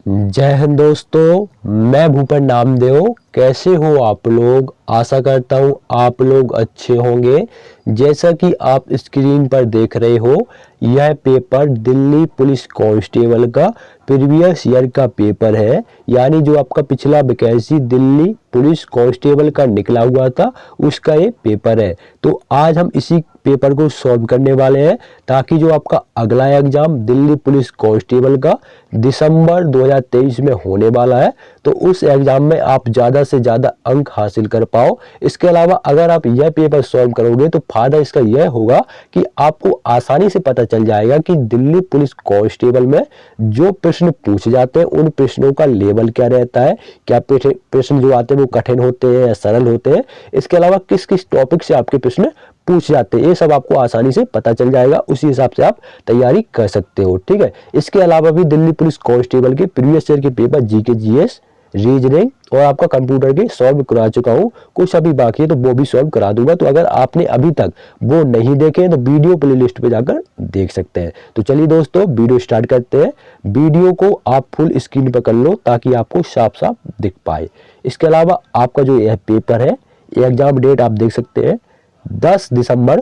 जय हिंद दोस्तों, मैं भूपेन नामदेव। कैसे हो आप लोग? आशा करता हूँ आप लोग अच्छे होंगे। जैसा कि आप स्क्रीन पर देख रहे हो, यह पेपर दिल्ली पुलिस कांस्टेबल का प्रीवियस ईयर का पेपर है। यानी जो आपका पिछला वैकेंसी दिल्ली पुलिस कांस्टेबल का निकला हुआ था, उसका ये पेपर है। तो आज हम इसी पेपर को सॉल्व करने वाले हैं, ताकि जो आपका अगला एग्जाम दिल्ली पुलिस कांस्टेबल का दिसंबर 2023 में होने वाला है, तो उस एग्जाम में आप ज़्यादा से ज़्यादा अंक हासिल कर पाओ। इसके अलावा अगर आप यह पेपर सॉल्व करोगे तो फायदा इसका यह होगा कि आपको आसानी से पता चल जाएगा कि दिल्ली पुलिस कांस्टेबल में जो प्रश्न पूछे जाते हैं उन प्रश्नों का लेवल क्या रहता है, क्या प्रश्न जो आते हैं वो कठिन होते हैं या सरल होते हैं। इसके अलावा किस किस टॉपिक से आपके प्रश्न पूछ जाते हैं, ये सब आपको आसानी से पता चल जाएगा। उसी हिसाब से आप तैयारी कर सकते हो। ठीक है, इसके अलावा भी दिल्ली पुलिस कांस्टेबल के प्रीवियस ईयर के पेपर जीके, जीएस, रीजनिंग और आपका कंप्यूटर के सॉल्व करा चुका हूँ। कुछ अभी बाकी है तो वो भी सॉल्व करा दूंगा। तो अगर आपने अभी तक वो नहीं देखे तो वीडियो प्लेलिस्ट पे जाकर देख सकते हैं। तो चलिए दोस्तों, वीडियो स्टार्ट करते हैं। वीडियो को आप फुल स्क्रीन पर कर लो ताकि आपको साफ साफ दिख पाए। इसके अलावा आपका जो यह पेपर है, एग्जाम डेट आप देख सकते हैं 10 दिसंबर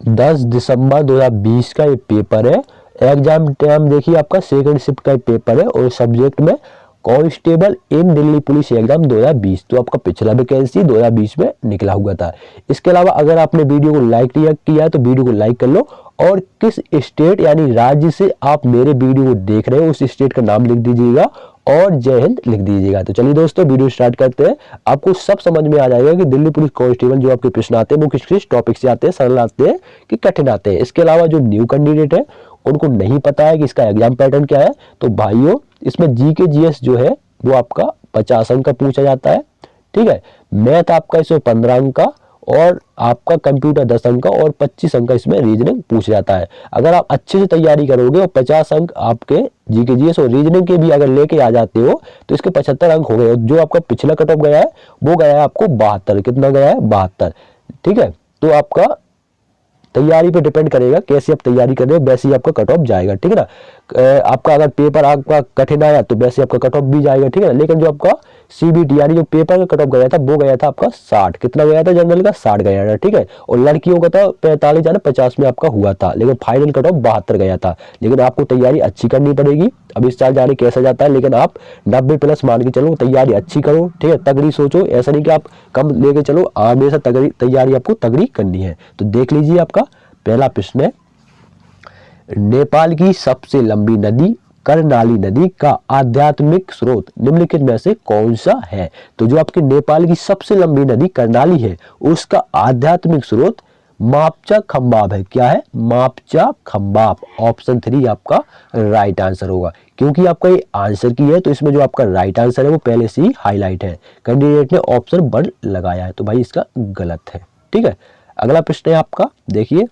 2020 का ये पेपर है। एग्जाम टाइम देखिए, आपका सेकंड शिफ्ट का पेपर है और सब्जेक्ट में कांस्टेबल इन दिल्ली पुलिस एग्जाम 2020। तो आपका पिछला वैकेंसी 2020 में निकला हुआ था। इसके अलावा अगर आपने वीडियो को लाइक किया है तो वीडियो को लाइक कर लो, और किस स्टेट यानी राज्य से आप मेरे वीडियो को देख रहे हो उस स्टेट का नाम लिख दीजिएगा और जय हिंद लिख दीजिएगा। तो चलिए दोस्तों, वीडियो स्टार्ट करते हैं। आपको सब समझ में आ जाएगा कि दिल्ली पुलिस कांस्टेबल जो आपके प्रश्न आते हैं वो किस किस टॉपिक से आते हैं, सरल आते हैं कि कठिन आते हैं। इसके अलावा जो न्यू कैंडिडेट है उनको नहीं पता है कि इसका एग्जाम पैटर्न क्या है, तो भाइयों इसमें जीके जीएस जो है वो आपका 50 अंक का पूछा जाता है। ठीक है, मैथ आपका इसमें 15 अंक का, और आपका कंप्यूटर 10 अंक का, और 25 अंक का इसमें रीजनिंग पूछ जाता है। अगर आप अच्छे से तैयारी करोगे और 50 अंक आपके जीके जीएस और रीजनिंग के भी अगर लेके आ जाते हो तो इसके 75 अंक हो गए। जो आपका पिछला कट ऑफ गया है वो गया है आपको 72। कितना गया है? 72। ठीक है, तो आपका तैयारी पे डिपेंड करेगा, कैसे आप तैयारी कर रहे हो वैसे ही आपका कट ऑफ जाएगा। ठीक है ना, आपका अगर पेपर आपका कठिन आया तो वैसे आपका कट ऑफ भी जाएगा। ठीक है ना, लेकिन जो आपका सीबीटी यानी जो पेपर का कट ऑफ गया था वो गया था आपका 60। कितना गया था? जनरल का 60 गया था। ठीक है, और लड़कियों का था 45 या 50 में आपका हुआ था, लेकिन फाइनल कट ऑफ 72 गया था। लेकिन आपको तैयारी अच्छी करनी पड़ेगी। अब इस साल जाने कैसा जाता है, लेकिन आप 90 प्लस मान के चलो, तैयारी अच्छी करो। ठीक है, तगड़ी सोचो, ऐसा नहीं कि आप कम लेके चलो, हमेशा तैयारी आपको तगड़ी करनी है। तो देख लीजिए, आपका पहला प्रश्न है, नेपाल की सबसे लंबी नदी कर्णाली नदी का आध्यात्मिक स्रोत निम्नलिखित में से कौन सा है? तो जो आपकी नेपाल की सबसे लंबी नदी कर्णाली है उसका आध्यात्मिक स्रोत मापचा खंबाब है। क्या है? मापचा खंबाब। ऑप्शन 3 आपका राइट आंसर होगा। क्योंकि आपका ये आंसर की है तो इसमें जो आपका राइट आंसर है वो पहले से ही हाईलाइट है, कैंडिडेट ने ऑप्शन 1 लगाया है, तो भाई इसका गलत है। ठीक है, अगला प्रश्न है आपका, देखिए।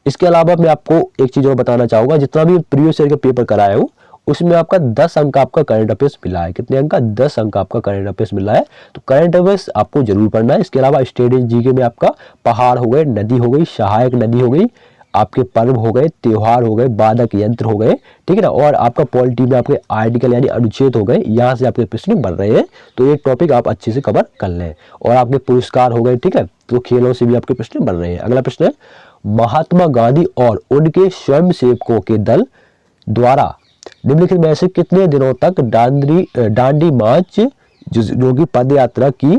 इसके अलावा मैं आपको एक चीज और बताना चाहूंगा, जितना भी प्रीवियस ईयर के पेपर कराया हूँ उसमें आपका 10 अंक आपका करंट अफेयर्स मिला है। कितने अंक का? 10 अंक आपका करंट अफेयर्स मिला है। तो करंट अफेयर्स आपको जरूर पढ़ना है। इसके अलावा स्टेट जीके में आपका पहाड़ हो गए, नदी हो गई, सहायक नदी हो गई, आपके पर्व हो गए, त्योहार हो गए, वादक यंत्र हो गए। ठीक है ना, और आपका पॉलिटी में आपके आर्टिकल यानी अनुच्छेद हो गए, यहाँ से आपके प्रश्न बन रहे हैं। तो ये टॉपिक आप अच्छे से कवर कर लें। और आपके पुरस्कार हो गए। ठीक है, तो खेलों से भी आपके प्रश्न बन रहे हैं। अगला प्रश्न है, महात्मा गांधी और उनके स्वयंसेवकों के दल द्वारा निम्नलिखित में से कितने दिनों तक दांडी मार्च जो कि पद यात्रा की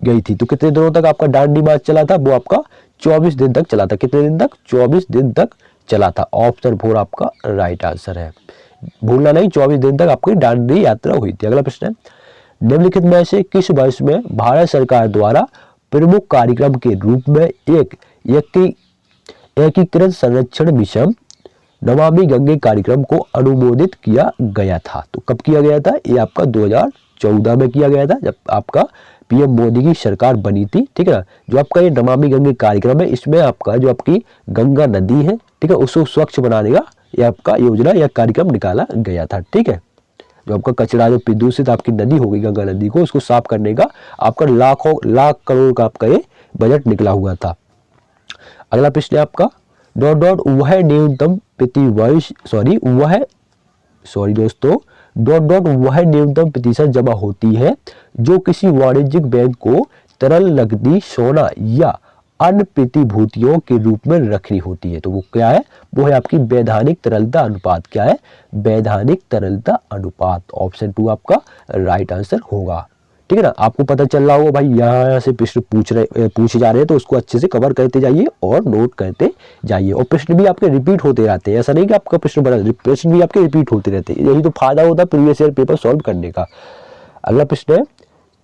गई थी? तो कितने दिनों तक आपका दांडी मार्च चला था? वो आपका 24 दिन तक चला था। कितने दिन तक? 24 दिन तक चला था। ऑप्शन 4 आपका राइट आंसर है, भूलना नहीं, 24 दिन तक आपकी दांडी यात्रा हुई थी। अगला प्रश्न है, निम्नलिखित में से किस वर्ष में भारत सरकार द्वारा प्रमुख कार्यक्रम के रूप में एक एकीकृत संरक्षण मिशन नमामि गंगे कार्यक्रम को अनुमोदित किया गया था? तो कब किया गया था? ये आपका 2014 में किया गया था, जब आपका पीएम मोदी की सरकार बनी थी। ठीक है, जो आपका ये नमामि गंगे कार्यक्रम है इसमें आपका जो आपकी गंगा नदी है, ठीक है, उसको स्वच्छ बनाने का ये आपका योजना या कार्यक्रम निकाला गया था। ठीक है, जो आपका कचरा जो प्रदूषित आपकी नदी हो गई गंगा नदी को, उसको साफ करने का आपका लाख करोड़ का आपका ये बजट निकला हुआ था। अगला प्रश्न है आपका, डॉट डॉट वह न्यूनतम प्रतिवर्ष दोस्तों, डॉट डॉट वह न्यूनतम प्रतिशत जमा होती है जो किसी वाणिज्यिक बैंक को तरल नकदी, सोना या अन्य प्रतिभूतियों के रूप में रखनी होती है। तो वो क्या है, वो है आपकी वैधानिक तरलता अनुपात। क्या है, वैधानिक तरलता अनुपात। ऑप्शन 2 आपका राइट आंसर होगा। ठीक है ना, आपको पता चल रहा होगा भाई, यहाँ से प्रश्न पूछे जा रहे हैं तो उसको अच्छे से कवर करते जाइए और नोट करते जाइए। और प्रश्न भी आपके रिपीट होते रहते हैं, ऐसा नहीं कि आपका प्रश्न बना, प्रश्न भी आपके रिपीट होते रहते हैं। यही तो फायदा होता है प्रीवियस ईयर पेपर सॉल्व करने का। अगला प्रश्न है,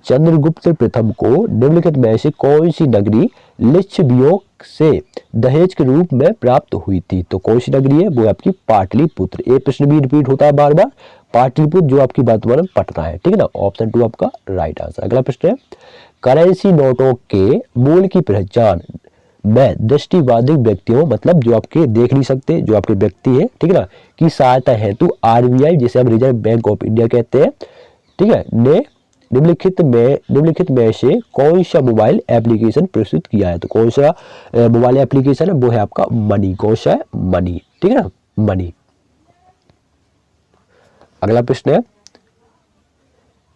चंद्रगुप्त प्रथम को निम्नलिखित में से कौन सी नगरी लिच्छवियों से दहेज के रूप में प्राप्त हुई थी? तो कौन सी नगरी है, वो है आपकी पाटलिपुत्र। ये प्रश्न भी रिपीट होता है बार बार, पाटलिपुत्र जो आपकी वर्तमान पटना है। ठीक है ना, ऑप्शन 2 आपका राइट आंसर। अगला प्रश्न है, करेंसी नोटों के मूल की पहचान में दृष्टिबाधित व्यक्तियों, मतलब जो आपके देख नहीं सकते, जो आपके व्यक्ति है, ठीक है ना, की सहायता हेतु आरबीआई, जिसे हम रिजर्व बैंक ऑफ इंडिया कहते हैं, ठीक है, ने निम्नलिखित में से कौन सा मोबाइल एप्लीकेशन प्रस्तुत किया है? तो कौन सा मोबाइल एप्लीकेशन है, वो है आपका मनी। कौन सा है, मनी। ठीक है ना, मनी। अगला प्रश्न है,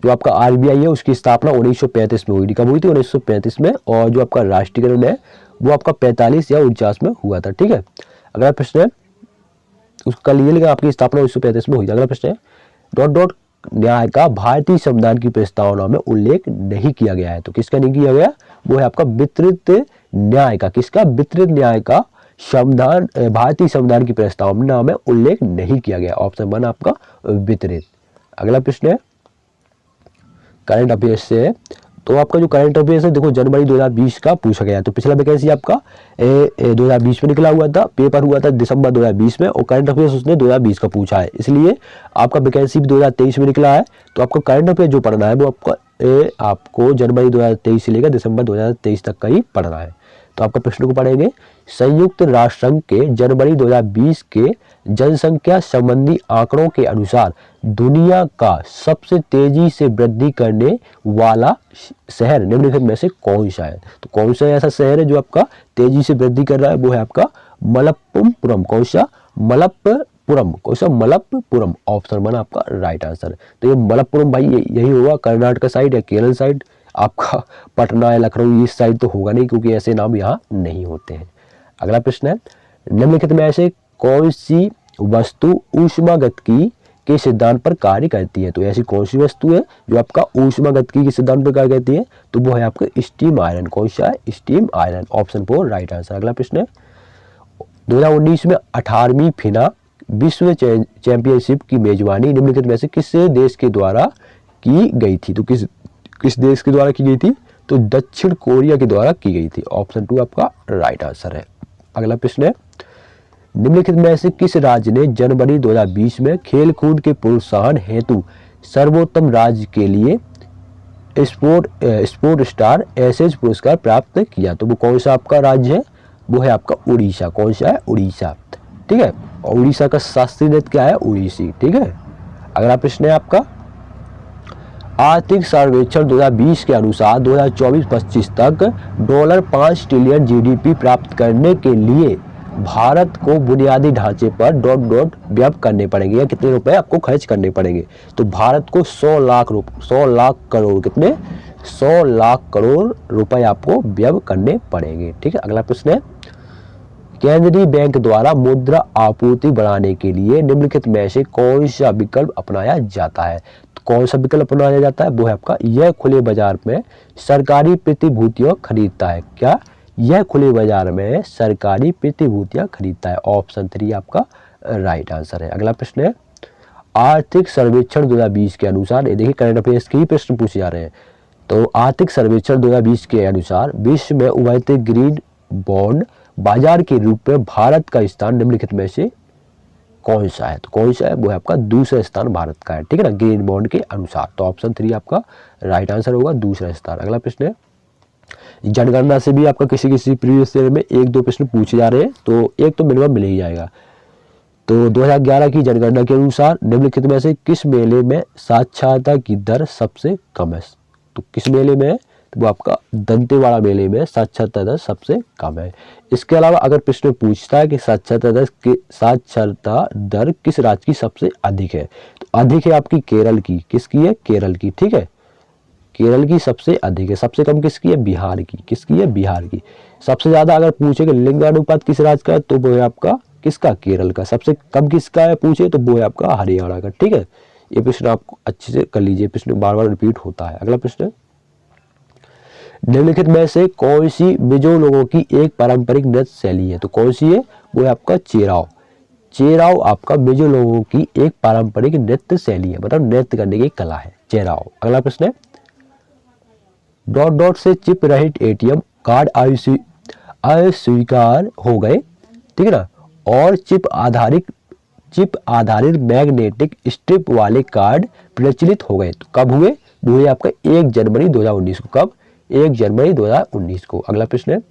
जो आपका आरबीआई है उसकी स्थापना 1935 में हुई थी। कब हुई थी, 1935 में। और जो आपका राष्ट्रीयकरण है वो आपका 45 या 49 में हुआ था। ठीक है। अगला प्रश्न है, उसका लिए लिखा आपकी स्थापना 1935 में हुई थी। अगला प्रश्न है, डॉट डॉट न्याय का भारतीय संविधान की प्रस्तावना में उल्लेख नहीं किया गया है। तो किसका नहीं किया गया, वो है आपका वितरित न्याय का। किसका, वितरित न्याय का संविधान, भारतीय संविधान की प्रस्तावना में उल्लेख नहीं किया गया। ऑप्शन 1 आपका वितरित। अगला प्रश्न है, करंट अफेयर्स से है। तो आपका जो करंट अफेयर्स है, देखो जनवरी 2020 का पूछा गया। तो पिछला वैकेंसी आपका 2020 में निकला हुआ था, पेपर हुआ था दिसंबर 2020 में, और करंट अफेयर्स उसने 2020 का पूछा है, इसलिए आपका वैकेंसी भी 2023 में निकला है। तो आपका करंट अफेयर जो पढ़ना है वो आपको जनवरी 2023 से लेकर दिसंबर 2023 तक का ही पढ़ना है। तो आपका प्रश्न को पढ़ेंगे, संयुक्त राष्ट्र संघ के जनवरी 2020 के जनसंख्या संबंधी आंकड़ों के अनुसार दुनिया का सबसे तेजी से वृद्धि करने वाला शहर निम्नलिखित में से कौन सा है? तो कौन सा ऐसा शहर है जो आपका तेजी से वृद्धि कर रहा है, वो है आपका मलप्पुरम। कौन सा, मलप्पुरम। कौन सा, मलप्पुरम। ऑप्शन 1 आपका राइट आंसर है। तो ये मलप्पुरम भाई यही होगा, कर्नाटक साइड या केरल साइड। आपका पटना या लखनऊ इस साइड तो होगा नहीं, क्योंकि ऐसे नाम यहाँ नहीं होते हैं। अगला प्रश्न है, निम्नलिखित में से कौन सी वस्तु ऊष्मागतिकी के सिद्धांत पर कार्य करती है? तो ऐसी कौन सी वस्तु है जो आपका ऊष्मागतिकी के सिद्धांत पर कार्य करती है? तो वो है आपका स्टीम आयरन। कौन सा है, steam iron. Option 4 right answer. अगला प्रश्न है, 2019 में 18वीं फिना विश्व चैंपियनशिप की मेजबानी निम्नलिखित में से किस देश के द्वारा की गई थी? तो किस देश के द्वारा की गई थी? तो दक्षिण कोरिया के द्वारा की गई थी। ऑप्शन 2 आपका राइट आंसर है। अगला प्रश्न है, निम्नलिखित में से किस राज्य ने जनवरी 2020 में खेल कूद के प्रोत्साहन हेतु सर्वोत्तम राज्य के लिए स्पोर्ट स्टार एसेज पुरस्कार प्राप्त किया? तो वो कौन सा आपका राज्य है, वो है आपका उड़ीसा। कौन सा है, उड़ीसा। ठीक है, और उड़ीसा का शास्त्रीय नृत्य क्या है, उड़ीसी। ठीक है। अगला प्रश्न है आपका, आर्थिक सर्वेक्षण 2020 के अनुसार 2024-25 तक $5 ट्रिलियन जीडीपी प्राप्त करने के लिए भारत को बुनियादी ढांचे पर डॉट डॉट व्यय करने पड़ेंगे, या कितने रुपए आपको खर्च करने पड़ेंगे? तो भारत को 100 लाख करोड़, कितने, 100 लाख करोड़ रुपए आपको व्यय करने पड़ेंगे। ठीक है। अगला प्रश्न है, केंद्रीय बैंक द्वारा मुद्रा आपूर्ति बढ़ाने के लिए निम्नलिखित में से कौन सा विकल्प अपनाया जाता है? तो कौन सा विकल्प अपनाया जाता है, वो है आपका, यह खुले बाजार में सरकारी प्रतिभूतियां खरीदता है। क्या, यह खुले बाजार में सरकारी प्रतिभूतियां खरीदता है। ऑप्शन 3 आपका राइट आंसर है। अगला प्रश्न है, आर्थिक सर्वेक्षण 2020 के अनुसार, ये देखिए करंट अफेयर्स के ही प्रश्न पूछे जा रहे हैं। तो आर्थिक सर्वेक्षण 2020 के अनुसार विश्व में उभरते ग्रीन बॉन्ड बाजार के रूप में भारत का स्थान निम्नलिखित में से कौन सा है? तो कौन सा है, वो है आपका दूसरा स्थान भारत का है। ठीक है ना, ग्रीन बॉन्ड के अनुसार। तो ऑप्शन 3 आपका राइट आंसर होगा, दूसरा स्थान। अगला प्रश्न है, जनगणना से भी आपका किसी प्रीवियस ईयर में 1-2 प्रश्न पूछे जा रहे हैं, तो एक तो मिनिमम मिल ही जाएगा। तो 2011 की जनगणना के अनुसार निम्नलिखित में से किस मेले में साक्षरता की दर सबसे कम है? तो किस मेले में तो वो आपका दंतेवाड़ा मेले में साक्षरता दर सबसे कम है। इसके अलावा अगर प्रश्न पूछता है कि साक्षरता दर किस राज्य की सबसे अधिक है, तो अधिक है आपकी केरल की। किसकी है? केरल की। ठीक है, केरल की सबसे अधिक है। सबसे कम किसकी है? बिहार की। किसकी है? बिहार की। सबसे ज्यादा अगर पूछे कि लिंगानुपात किस राज्य का है, तो वो है आपका किसका? केरल का। सबसे कम किसका है पूछे, तो वो है आपका हरियाणा का। ठीक है, ये प्रश्न आपको अच्छे से कर लीजिए, प्रश्न बार बार रिपीट होता है। अगला प्रश्न, निम्नलिखित में से कौन सी मिजो लोगों की एक पारंपरिक नृत्य शैली है? तो कौन सी है? वो है आपका चेराव। चेराव आपका मिजो लोगों की एक पारंपरिक नृत्य शैली है, मतलब नृत्य करने की कला है चेराव। अगला प्रश्न है, डॉट डॉट से चिप रहित एटीएम कार्ड अस्वीकार हो गए, ठीक है ना, और चिप आधारित मैग्नेटिक स्ट्रिप वाले कार्ड प्रचलित हो गए, तो कब हुए? वो हुए आपका 1 जनवरी 2019 को। कब? 1 जनवरी 2019 को। अगला प्रश्न है,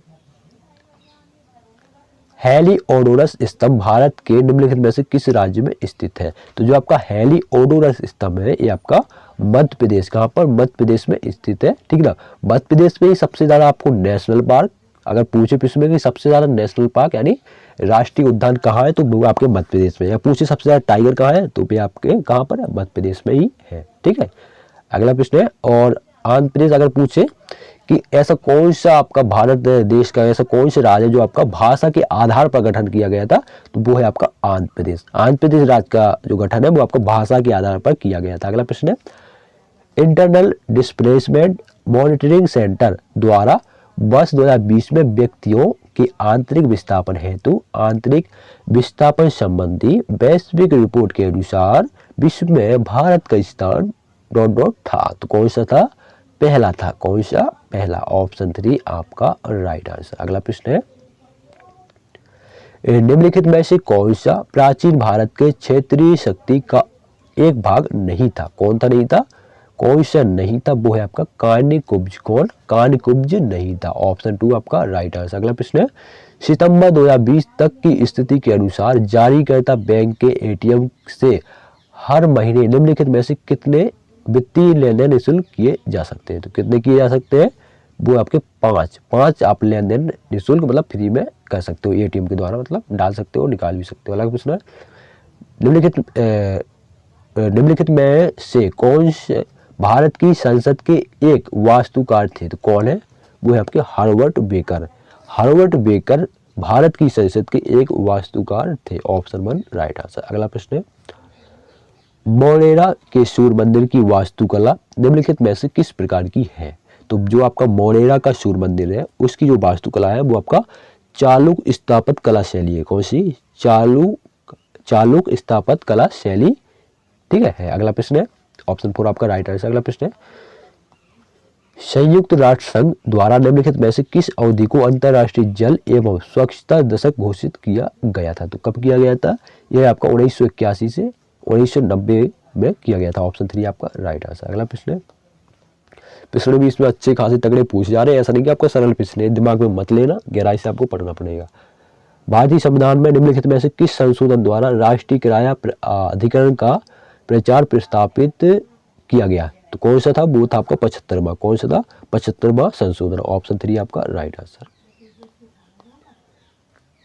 हेलिओडोरस स्तंभ भारत के निम्नलिखित में से किस राज्य में स्थित है? तो जो आपका हेलिओडोरस स्तंभ है ये आपका मध्य प्रदेश, कहाँ पर? मध्य प्रदेश में स्थित है। ठीक ना, मध्य प्रदेश में ही सबसे ज्यादा आपको नेशनल पार्क, अगर पूछे प्रश्न में कि सबसे ज्यादा नेशनल पार्क यानी राष्ट्रीय उद्यान कहाँ है, तो वो आपके मध्य प्रदेश में। या पूछे सबसे ज्यादा टाइगर कहाँ है, तो भी आपके कहाँ पर है? मध्य प्रदेश में ही है। ठीक है, अगला प्रश्न है, और आंध्र प्रदेश अगर पूछे कि ऐसा कौन सा आपका भारत देश का ऐसा कौन सा राज्य है जो आपका भाषा के आधार पर गठन किया गया था, तो वो है आपका आंध्र प्रदेश। आंध्र प्रदेश राज्य का जो गठन है वो आपका भाषा के आधार पर किया गया था। अगला प्रश्न है, इंटरनल डिस्प्लेसमेंट मॉनिटरिंग सेंटर द्वारा वर्ष 2020 में व्यक्तियों के आंतरिक विस्थापन हेतु आंतरिक विस्थापन संबंधी वैश्विक रिपोर्ट के अनुसार विश्व में भारत का स्थान डॉट डॉट था, तो कौन सा था? पहला था। कौन सा? पहला। ऑप्शन 3 आपका राइट आंसर। अगला प्रश्न है, निम्नलिखित में से कौन सा प्राचीन भारत के क्षेत्रीय शक्ति का एक भाग नहीं था? कौन था? नहीं था। कौन सा नहीं था? वो है आपका कान्यकुब्ज। कौन? कान्यकुब्ज नहीं था। ऑप्शन 2 आपका राइट आंसर। अगला प्रश्न है, सितंबर 2020 तक की स्थिति के अनुसार जारीकर्ता बैंक के एटीएम से हर महीने निम्नलिखित में से कितने वित्तीय लेन देन निःशुल्क किए जा सकते हैं? तो कितने किए जा सकते हैं? वो आपके 5 आप लेन देन निःशुल्क मतलब फ्री में कर सकते हो एटीएम के द्वारा, मतलब डाल सकते हो, निकाल भी सकते हो। अगला प्रश्न है, निम्नलिखित में से कौन से भारत की संसद के एक वास्तुकार थे? तो कौन है? वो है आपके Herbert baker. Herbert baker Bharat की संसद के एक वास्तुकार थे। Option 1 right answer. अगला प्रश्न है, मोरेरा के सूर्य मंदिर की वास्तुकला निम्नलिखित में से किस प्रकार की है? तो जो आपका मोरेरा का सूर्य मंदिर है उसकी जो वास्तुकला है वो आपका चालुक स्थापत्य कला शैली है। कौन सी? चालुक स्थापत्य कला शैली। ठीक है। अगला प्रश्न है, ऑप्शन 4 आपका राइट आंसर। अगला प्रश्न है, संयुक्त राष्ट्र संघ द्वारा निम्नलिखित में से किस अवधि को अंतर्राष्ट्रीय जल एवं स्वच्छता दशक घोषित किया गया था? तो कब किया गया था? यह आपका 1981 से 1990 में किया गया था। ऑप्शन 3 आपका राइट आंसर। अगला प्रश्न है, प्रश्न भी इसमें अच्छे खासे तगड़े पूछ जा रहे हैं, ऐसा नहीं कि आपको सरल प्रश्न है, दिमाग में मत लेना, गहराई से आपको पढ़ना पड़ेगा। भारतीय संविधान में निम्नलिखित में से किस संशोधन द्वारा राष्ट्रीय किराया अधिकरण का प्रचार प्रस्तापित किया गया? तो कौन सा था? वो था आपका 75वां। कौन सा था? 75वां संशोधन। ऑप्शन 3 आपका राइट आंसर।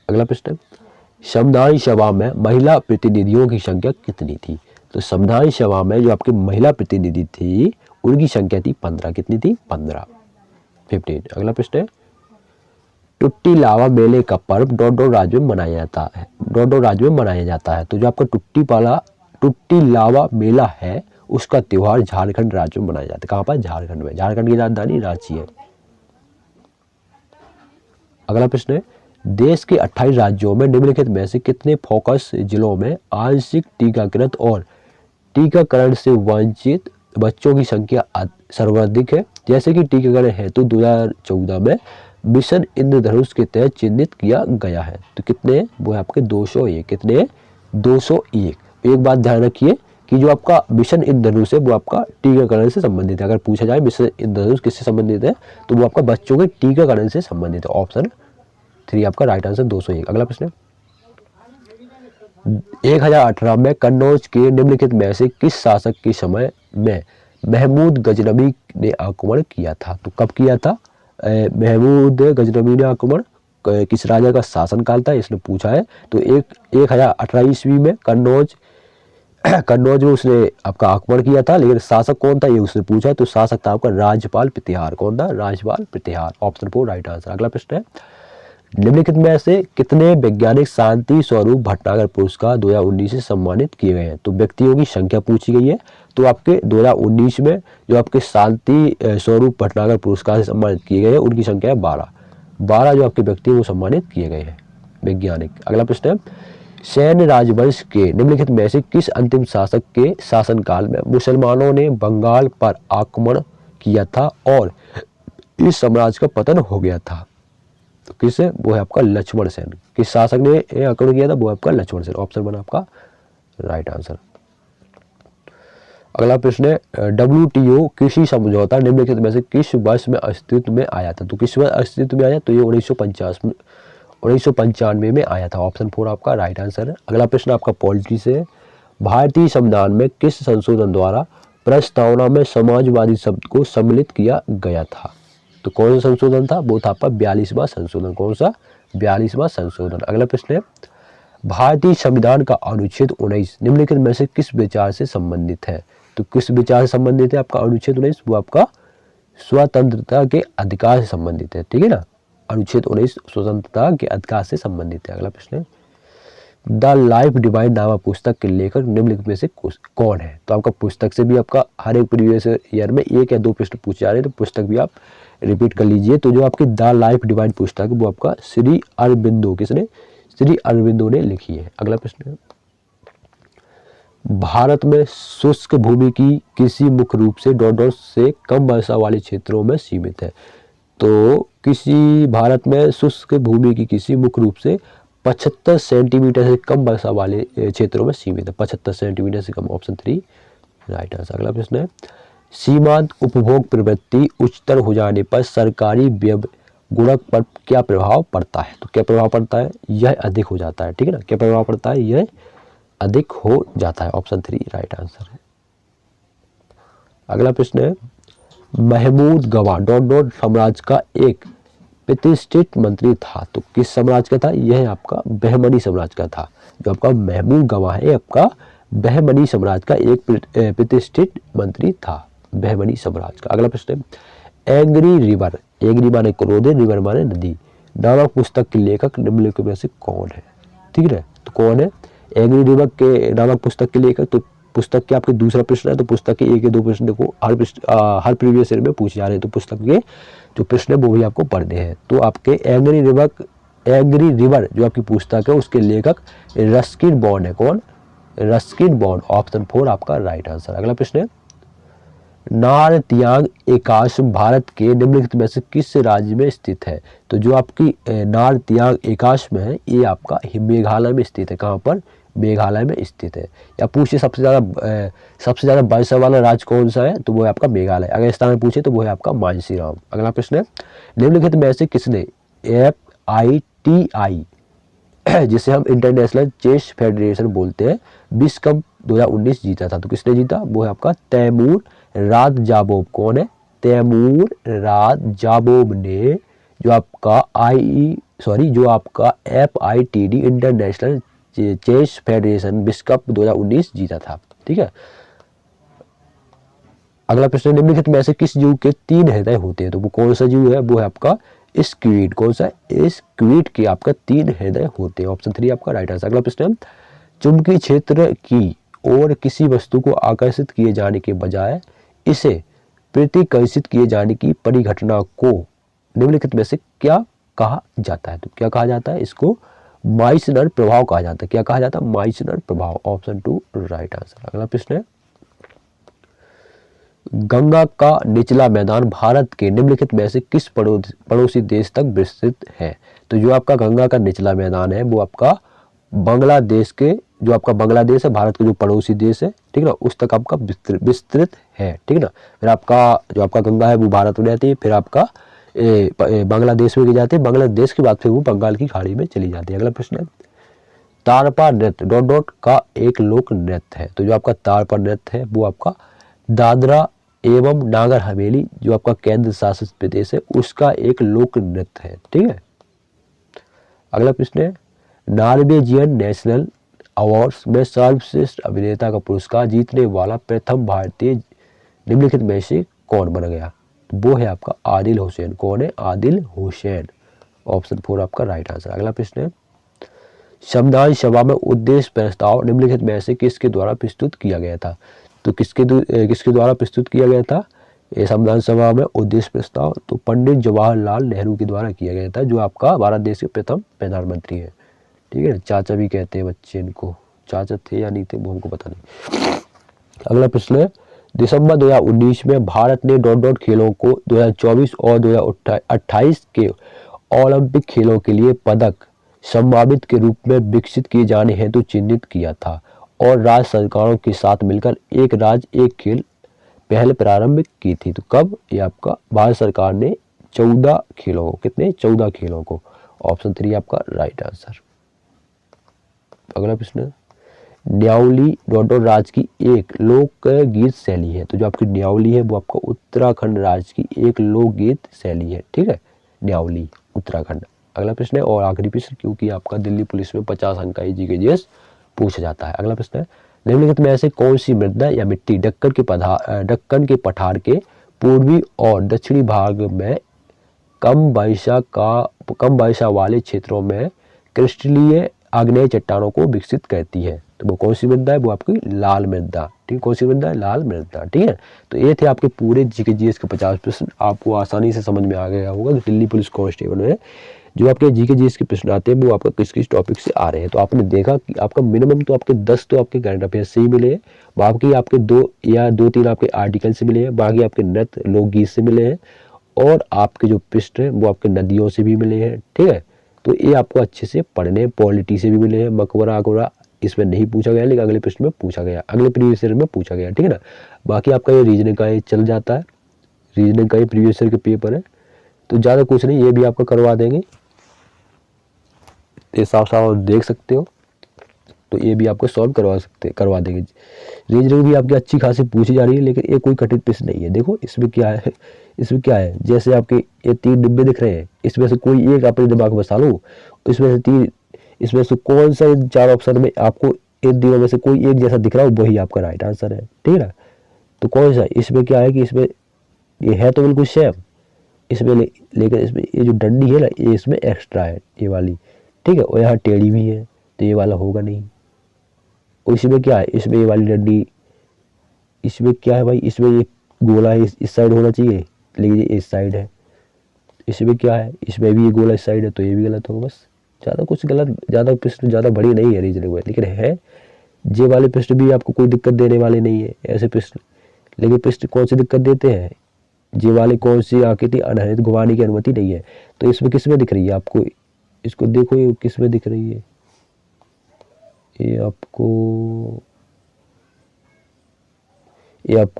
अगला प्रश्न, संविधान सभा में महिला प्रतिनिधियों की संख्या कितनी थी? तो संविधान सभा में जो आपकी महिला प्रतिनिधि थी उनकी संख्या थी 15। कितनी थी? 15। अगला प्रश्न है, टुट्टी लावा मेले का पर्व डॉट डॉट राज्य में मनाया जाता है। डॉट डॉट राज्य में मनाया जाता है। तो जो आपका टुट्टी लावा मेला है उसका त्योहार झारखंड राज्य में मनाया जाता है। कहाँ पर? झारखंड में। झारखंड की राजधानी रांची है। अगला प्रश्न है, देश के 28 राज्यों में निम्नलिखित में से कितने फोकस जिलों में आंशिक टीकाकृत और टीकाकरण से वंचित बच्चों की संख्या सर्वाधिक है? जैसे कि टीकाकरण हेतु 2014 में मिशन इंद्रधनुष के तहत चिन्हित किया गया है। तो कितने? वो है आपके 201। कितने? 201। एक बात ध्यान रखिए कि जो आपका मिशन इंद्रधनुष है वो आपका टीकाकरण से संबंधित है। अगर पूछा जाए मिशन इंद्रधनुष किससे संबंधित है तो वो आपका बच्चों के टीकाकरण से संबंधित है। ऑप्शन 3 आपका राइट आंसर 201। अगला प्रश्न, 1018 में कन्नौज के निम्नलिखित में से किस शासक के समय में महमूद गजनवी ने आक्रमण किया था। तो कब किया था? महमूद गजनवी ने आक्रमण किस राजा का शासनकाल था, इसने पूछा है। तो 1018 ईस्वी में कन्नौज में उसने आपका आक्रमण किया था, लेकिन शासक कौन था ये उसने पूछा है। तो शासक था आपका राजपाल प्रतिहार। कौन था? Rajpal Pratihar. Option 4 right answer. अगला प्रश्न है, निम्नलिखित में से कितने वैज्ञानिक शांति स्वरूप भटनागर पुरस्कार 2019 से सम्मानित किए गए हैं? तो व्यक्तियों की संख्या पूछी गई है। तो आपके 2019 में जो आपके शांति स्वरूप भटनागर पुरस्कार से सम्मानित किए गए हैं उनकी संख्या है 12 जो आपके व्यक्ति वो सम्मानित किए गए हैं वैज्ञानिक। अगला प्रश्न है, सैन्य राजवंश के निम्नलिखित में से किस अंतिम शासक के शासनकाल में मुसलमानों ने बंगाल पर आक्रमण किया था और इस साम्राज्य का पतन हो गया था? तो किससे? वो है आपका लक्ष्मण सेन। किस शासक ने आक्रमण किया था? वो आपका लक्ष्मण सेन। ऑप्शन 1 आपका राइट आंसर। अगला प्रश्न है, WTO कृषि समझौता निम्नलिखित में से किस वर्ष में अस्तित्व में आया था? तो किस वर्ष अस्तित्व में आया? तो ये 1995 में आया था। ऑप्शन 4 आपका राइट आंसर है। अगला प्रश्न आपका पॉलिटी से, भारतीय संविधान में किस संशोधन द्वारा प्रस्तावना में समाजवादी शब्द को सम्मिलित किया गया था? तो कौन सा संशोधन था? वो था आपका 42वां संशोधन। कौन सा? 42वां संशोधन। अगला प्रश्न है, भारतीय संविधान का अनुच्छेद 19 निम्नलिखित में से किस विचार से संबंधित है? तो किस विचार से संबंधित है आपका अनुच्छेद 19? वो आपका स्वतंत्रता के अधिकार से संबंधित है। ठीक है ना, अनुच्छेद 19 स्वतंत्रता के अधिकार से संबंधित है। अगला प्रश्न है, द लाइफ डिवाइन नामक पुस्तक के लेखक निम्नलिखित में से कौन है? तो आपका पुस्तक से भी आपका हर एक प्रीवियस ईयर में 1 या 2 प्रश्न पूछे जा रहे हैं, तो पुस्तक भी आप रिपीट कर लीजिए। तो जो आपकी द लाइफ डिवाइन पुस्तक वो आपका श्री अरबिंदो, किसने? श्री अरबिंदो ने लिखी है। अगला प्रश्न है, भारत में शुष्क भूमि की कृषि मुख्य रूप से से कम वर्षा वाले क्षेत्रों में सीमित है। तो किसी भारत में शुष्क भूमि की कृषि मुख्य रूप से 75 सेंटीमीटर से कम वर्षा वाले क्षेत्रों में सीमित है। 75 सेंटीमीटर से कम। Option 3 right answer. अगला प्रश्न है, सीमांत उपभोग प्रवृत्ति उच्चतर हो जाने पर सरकारी व्यय गुणक पर क्या प्रभाव पड़ता है? तो क्या प्रभाव पड़ता है? यह अधिक हो जाता है। ठीक है ना, क्या प्रभाव पड़ता है? यह अधिक हो जाता है। ऑप्शन 3 राइट आंसर है। अगला प्रश्न है, महमूद गवा साम्राज्य का एक प्रतिष्ठित मंत्री था। तो किस साम्राज्य का था? यह आपका बहमनी साम्राज्य का था। जो आपका महमूद गवा है आपका बहमनी साम्राज्य का एक प्रतिष्ठित मंत्री था, बहमनी साम्राज्य का। अगला प्रश्न है, एंग्री रिवर, एंग्री माने क्रोधित, रिवर माने नदी, नामक पुस्तक के लेखक निम्नलिखित में से कौन है? ठीक है, तो कौन है एंग्री रिवर के नामक पुस्तक के लेखक? तो पुस्तक के आपके दूसरा प्रश्न है, तो पुस्तक के 1 या 2 प्रश्न को हर प्रीवियस ईयर में पूछे जा रहे हैं। तो पुस्तक के जो प्रश्न है वो भी आपको पढ़ने हैं। तो आपके एंग्री रिवर जो आपकी पुस्तक है उसके लेखक रस्किन बॉन्ड है। कौन? Ruskin bond. ऑप्शन 4 आपका राइट आंसर। अगला प्रश्न है, नारतियांग एकाश्म भारत के निम्नलिखित में से किस राज्य में स्थित है? तो जो आपकी नारतियांग एकाश्म है ये आपका मेघालय में स्थित है। कहाँ पर? मेघालय में स्थित है। या पूछे सबसे ज़्यादा वर्षा वाला राज्य कौन सा है? तो वो है आपका मेघालय। अगर इस तरह में पूछे तो वो है आपका मानसीराम। अगला प्रश्न है, निम्नलिखित में से किसने FITI जिसे हम इंटरनेशनल चेस फेडरेशन बोलते हैं विश्व कप 2019 जीता था? तो किसने जीता? वो है आपका तैमूर रातजाबोव। कौन है? तैमूर रातजाबोव ने जो आपका FITD इंटरनेशनल चेस फेडरेशन विश्व कप 2019 जीता था। ठीक है। अगला प्रश्न, निम्नलिखित में से किस जीव के 3 हृदय होते हैं? तो वो कौन सा जीव है? वो है आपका स्क्विड। कौन सा? स्क्विड के आपका 3 हृदय होते हैं। ऑप्शन 3 आपका राइट आंसर। अगला प्रश्न, चुंबकीय क्षेत्र की ओर किसी वस्तु को आकर्षित किए जाने के बजाय इसे प्रतिकर्षित किए जाने की परिघटना को निम्नलिखित में से क्या कहा जाता है? तो क्या कहा जाता है? इसको माइसनर प्रभाव कहा जाता है। क्या कहा जाता है? माइसनर प्रभाव। Option 2 right answer. अगला प्रश्न है, गंगा का निचला मैदान भारत के निम्नलिखित में से किस पड़ोसी देश तक विस्तृत है? तो जो आपका गंगा का निचला मैदान है वो आपका बांग्लादेश के, जो आपका बांग्लादेश है भारत के जो पड़ोसी देश है, ठीक है ना, उस तक आपका विस्तृत है। ठीक है ना। फिर आपका जो आपका गंगा है वो भारत में रहती है, फिर आपका बांग्लादेश में जाती है, बांग्लादेश के बाद फिर वो बंगाल की खाड़ी में चली जाती है। अगला प्रश्न है, तारपा नृत्य का एक लोक नृत्य है। तो जो आपका तारपा नृत्य है वो आपका दादरा एवं नागर हवेली जो आपका केंद्र शासित प्रदेश है उसका एक लोक नृत्य है। ठीक है, अगला प्रश्न है, नॉर्वेजियन नेशनल अवार्ड्स में सर्वश्रेष्ठ अभिनेता का पुरस्कार जीतने वाला प्रथम भारतीय निम्नलिखित में से कौन बन गया? तो वो है आपका आदिल हुसैन। कौन है? आदिल हुसैन। ऑप्शन 4 आपका राइट आंसर। अगला प्रश्न है, संविधान सभा में उद्देश्य प्रस्ताव निम्नलिखित में से किसके द्वारा प्रस्तुत किया गया था? तो किसके द्वारा प्रस्तुत किया गया था ये संविधान सभा में उद्देश्य प्रस्ताव? तो पंडित जवाहरलाल नेहरू के द्वारा किया गया था, जो आपका भारत देश के प्रथम प्रधानमंत्री है। ठीक है, चाचा भी कहते हैं बच्चे इनको, चाचा थे या नहीं थे वो हमको पता नहीं। अगला प्रश्न है, दिसंबर 2019 में भारत ने डॉट खेलों को 2024 और 2028 के ओलंपिक खेलों के लिए पदक संभावित के रूप में विकसित किए जाने हेतु चिन्हित किया था और राज्य सरकारों के साथ मिलकर एक राज्य एक खेल पहल प्रारंभ की थी। तो कब? ये आपका भारत सरकार ने 14 खेलों को, कितने? 14 खेलों को। ऑप्शन 3 आपका राइट आंसर। अगला प्रश्न, न्यावली डॉट राज्य की एक लोक गीत शैली है। तो जो आपकी न्यावली है वो आपका उत्तराखंड राज्य की एक लोक गीत शैली है। ठीक है, न्यावली उत्तराखंड। अगला प्रश्न है और आखिरी प्रश्न, क्योंकि आपका दिल्ली पुलिस में 50 अंक का जी के जीएस पूछा जाता है। अगला प्रश्न है, निम्नलिखित में से कौन सी मृदा या मिट्टी दक्कन के पठार के पूर्वी और दक्षिणी भाग में कम वर्षा वाले क्षेत्रों में क्रिस्टलीय आग्नेय चट्टानों को विकसित करती है? तो वो कौन सी मृदा है? वो आपकी लाल मृदा। ठीक, कौन सी मृदा है? लाल मृदा। ठीक है, तो ये थे आपके पूरे जीके जीएस के 50 प्रश्न। आपको आसानी से समझ में आ गया होगा कि दिल्ली पुलिस कांस्टेबल में जो आपके जीके जीएस के प्रश्न आते हैं वो आपका किस किस टॉपिक से आ रहे हैं। तो आपने देखा कि आपका मिनिमम तो आपके 10 तो आपके करंट अफेयर से ही मिले हैं, बाकी आपके 2-3 आपके आर्टिकल से मिले हैं, बाकी आपके नृत्य लोकगीत से मिले हैं, और आपके जो प्रश्न है वो आपके नदियों से भी मिले हैं। ठीक है, तो ये आपको अच्छे से पढ़ने, पॉलिटी से भी मिले हैं। मकबरा अकबरा इसमें नहीं पूछा गया, लेकिन अगले प्रश्न में पूछा गया, अगले प्रीवियस ईयर में पूछा गया। ठीक है ना, बाकी आपका ये रीजनिंग का ये चल जाता है, रीजनिंग का ये प्रीवियस ईयर के पेपर है, तो ज़्यादा कुछ नहीं, ये भी आपका करवा देंगे। ये साफ साफ देख सकते हो, तो ये भी आपको सॉल्व करवा देंगे। रीजनिंग भी आपकी अच्छी खासी पूछी जा रही है, लेकिन ये कोई कठिन प्रश्न नहीं है। देखो इसमें क्या है, इसमें क्या है, जैसे आपके ये 3 डिब्बे दिख रहे हैं, इसमें से कोई एक अपने दिमाग में बसा लो, इसमें से कौन सा 4 ऑप्शन में आपको इन तीनों में से कोई एक जैसा दिख रहा हो वही आपका राइट आंसर है। ठीक है ना, तो कौन सा? इसमें क्या है कि इसमें ये है तो बिल्कुल सेम इसमें, लेकिन इसमें ये जो डंडी है ना ये इसमें एक्स्ट्रा है, ये वाली। ठीक है, और यहाँ टेढ़ी भी है, तो ये वाला होगा नहीं। और इसमें क्या है, इसमें ये वाली डंडी, इसमें क्या है भाई, इसमें ये गोला है, इस साइड होना चाहिए, लेकिन ये इस साइड है। इसमें क्या है, इसमें भी ये गोला इस साइड है, तो ये भी गलत होगा। बस ज़्यादा कुछ गलत, ज़्यादा प्रश्न ज़्यादा बड़ी नहीं है रीजनिंग में, लेकिन है जे वाले प्रश्न भी आपको कोई दिक्कत देने वाले नहीं है ऐसे प्रश्न। लेकिन प्रश्न कौन सी दिक्कत देते हैं, जे वाले कौन सी आकृति अनहरित घुमाने की अनुमति नहीं है। तो इसमें किस में दिख रही है आपको, इसको देखो ये किस में दिख रही है, ये आपको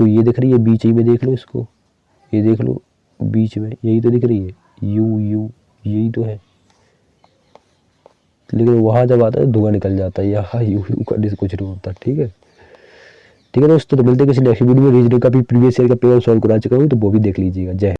ये दिख रही है बीच ही में, देख लो इसको, ये देख लो बीच में, यही तो दिख रही है, यू यही तो है। लेकिन वहां जब आता है धुआं निकल जाता है, यहाँ यू करने से कुछ नहीं होता। ठीक है, ठीक है दोस्तों, तो मिलते हैं किसी नेक्स्ट वीडियो में। रीजनिंग का भी प्रीवियस ईयर का पेपर सॉल्व करा चुका हूँ, तो वो भी देख लीजिएगा। जय